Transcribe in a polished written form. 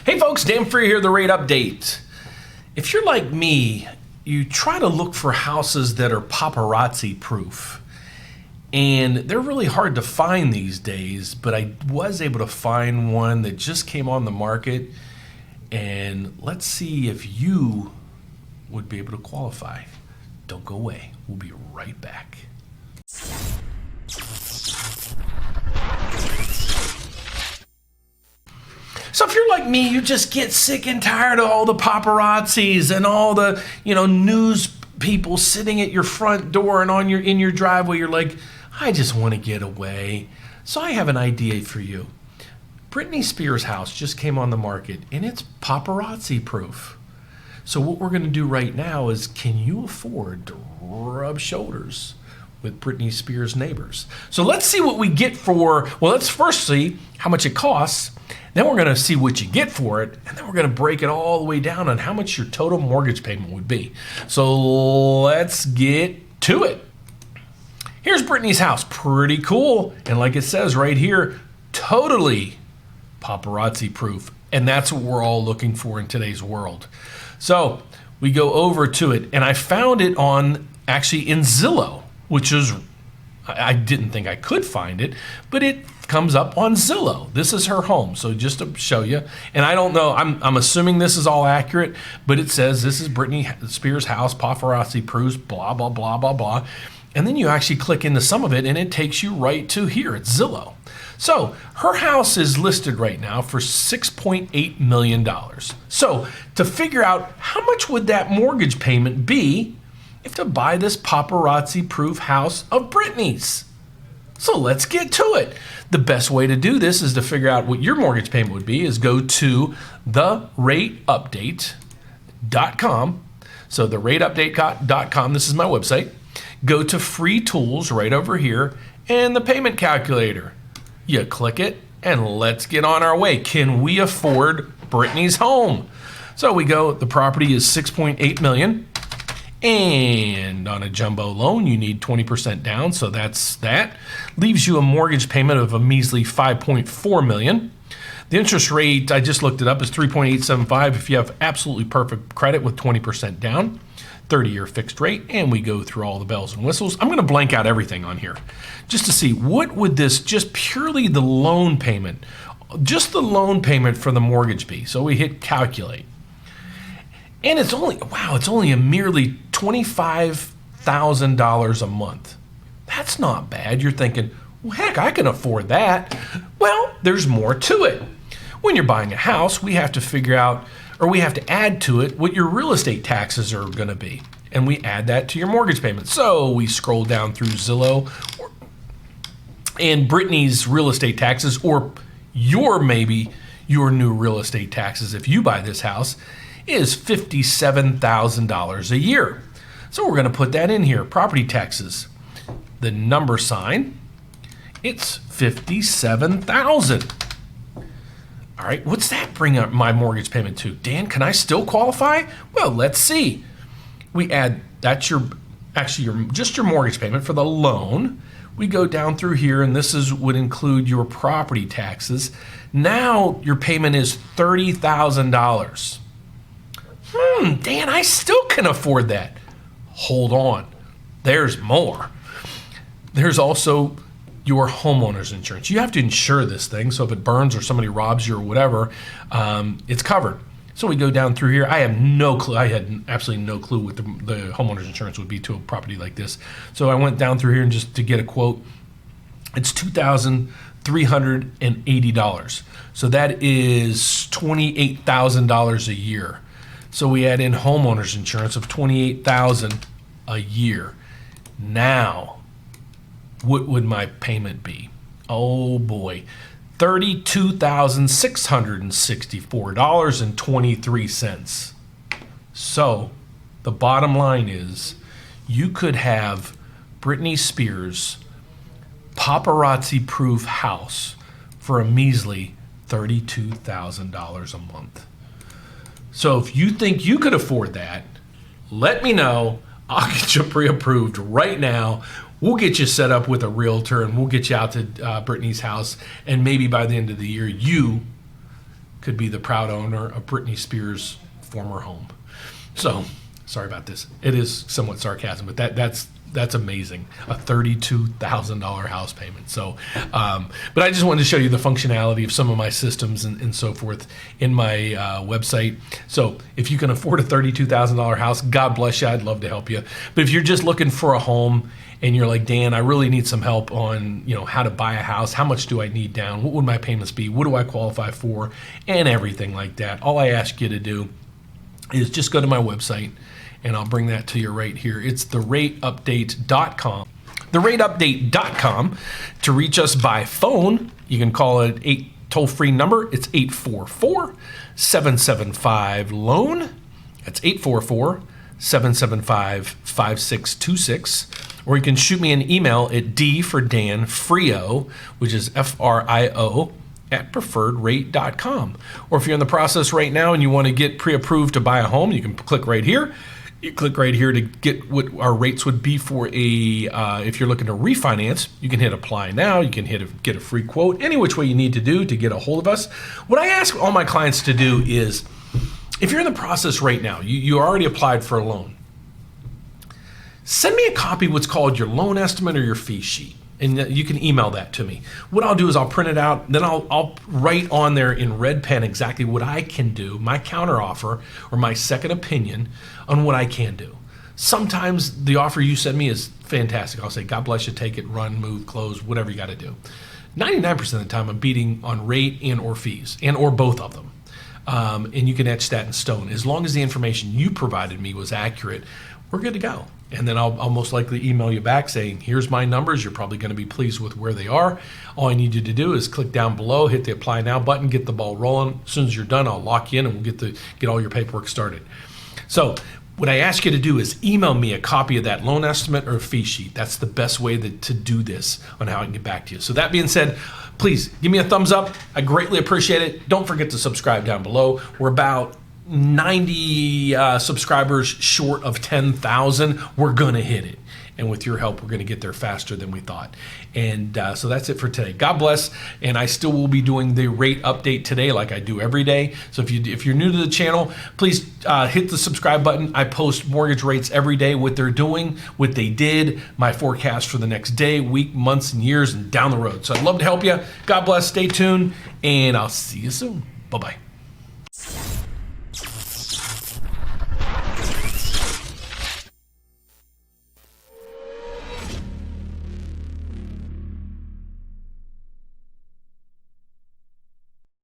Hey folks, Dan Frio here, the rate update. If you're like me, you try to look for houses that are paparazzi proof. And they're really hard to find these days, but I was able to find one that just came on the market. And let's see if you would be able to qualify. Don't go away. We'll be right back. So if you're like me, you just get sick and tired of all the paparazzis and all the, news people sitting at your front door and in your driveway. You're like, I just want to get away. So I have an idea for you. Britney Spears' house just came on the market and it's paparazzi proof. So what we're going to do right now is, can you afford to rub shoulders with Britney Spears' neighbors? So let's see what we get for, let's first see how much it costs. Then we're going to see what you get for it, and then we're going to break it all the way down on how much your total mortgage payment would be. So let's get to it. Here's Britney's house. Pretty cool. And like it says right here, totally paparazzi proof. And that's what we're all looking for in today's world. So we go over to it, and I found it actually in Zillow, which is, I didn't think I could find it, but it comes up on Zillow. This is her home. So just to show you, and I don't know, I'm assuming this is all accurate, but it says this is Britney Spears' house, paparazzi proofs, blah, blah, blah, blah, blah. And then you actually click into some of it and it takes you right to here. It's Zillow. So her house is listed right now for $6.8 million. So to figure out how much would that mortgage payment be if to buy this paparazzi proof house of Britney's. So let's get to it. The best way to do this is to figure out what your mortgage payment would be is go to therateupdate.com. So therateupdate.com, this is my website. Go to free tools right over here and the payment calculator. You click it and let's get on our way. Can we afford Britney's home? So we go, the property is $6.8 million. And on a jumbo loan, you need 20% down, so that's that. Leaves you a mortgage payment of a measly $5.4 million. The interest rate, I just looked it up, is 3.875 if you have absolutely perfect credit with 20% down. 30-year fixed rate, and we go through all the bells and whistles. I'm going to blank out everything on here just to see what would this, just purely the loan payment, just the loan payment for the mortgage be. So we hit calculate. And it's only a merely $25,000 a month. That's not bad. You're thinking, well, heck, I can afford that. Well, there's more to it. When you're buying a house, we have to figure out, or we have to add to it what your real estate taxes are going to be. And we add that to your mortgage payment. So we scroll down through Zillow and Britney's real estate taxes, or your new real estate taxes if you buy this house, is $57,000 a year. So we're going to put that in here. Property taxes, the number sign, it's $57,000. All right, what's that bring up my mortgage payment to? Dan, can I still qualify? Well, let's see. We add, that's your mortgage payment for the loan. We go down through here, and this would include your property taxes. Now your payment is $30,000. Dan, I still can afford that. Hold on. There's more. There's also your homeowners insurance. You have to insure this thing, so if it burns or somebody robs you or whatever, it's covered. So we go down through here. I have no clue. I had absolutely no clue what the homeowners insurance would be to a property like this. So I went down through here and just to get a quote, it's $2,380. So that is $28,000 a year. So we add in homeowners insurance of $28,000 a year. Now, what would my payment be? Oh boy, $32,664.23. So the bottom line is you could have Britney Spears' paparazzi-proof house for a measly $32,000 a month. So if you think you could afford that, let me know. I'll get you pre-approved right now. We'll get you set up with a realtor and we'll get you out to Britney's house. And maybe by the end of the year, you could be the proud owner of Britney Spears' former home. So, sorry about this. It is somewhat sarcasm, but that's amazing. A $32,000 house payment. So, but I just wanted to show you the functionality of some of my systems and so forth in my website. So if you can afford a $32,000 house, God bless you. I'd love to help you. But if you're just looking for a home and you're like, Dan, I really need some help on, how to buy a house. How much do I need down? What would my payments be? What do I qualify for? And everything like that. All I ask you to do is just go to my website, and I'll bring that to you right here. It's therateupdate.com. Therateupdate.com. To reach us by phone, you can call it a toll-free number. It's 844-775-LOAN. That's 844-775-5626. Or you can shoot me an email at D for Dan Frio, which is Frio, at preferredrate.com. Or if you're in the process right now and you want to get pre-approved to buy a home, you can click right here. You click right here to get what our rates would be for if you're looking to refinance. You can hit apply now. You can get a free quote, any which way you need to do to get a hold of us. What I ask all my clients to do is, if you're in the process right now, you already applied for a loan, send me a copy of what's called your loan estimate or your fee sheet. And you can email that to me. What I'll do is I'll print it out, then I'll write on there in red pen exactly what I can do, my counteroffer or my second opinion on what I can do. Sometimes the offer you send me is fantastic. I'll say, God bless you, take it, run, move, close, whatever you got to do. 99% of the time I'm beating on rate and or fees and or both of them. And you can etch that in stone. As long as the information you provided me was accurate, we're good to go. And then I'll most likely email you back saying, here's my numbers. You're probably going to be pleased with where they are. All I need you to do is click down below, hit the apply now button, get the ball rolling. As soon as you're done, I'll lock you in and we'll get all your paperwork started. So what I ask you to do is email me a copy of that loan estimate or fee sheet. That's the best way to do this on how I can get back to you. So that being said, please give me a thumbs up. I greatly appreciate it. Don't forget to subscribe down below. We're about 90 subscribers short of 10,000. We're going to hit it. And with your help, we're going to get there faster than we thought. And so that's it for today. God bless. And I still will be doing the rate update today like I do every day. So if you're new to the channel, please hit the subscribe button. I post mortgage rates every day, what they're doing, what they did, my forecast for the next day, week, months, and years, and down the road. So I'd love to help you. God bless. Stay tuned. And I'll see you soon. Bye-bye.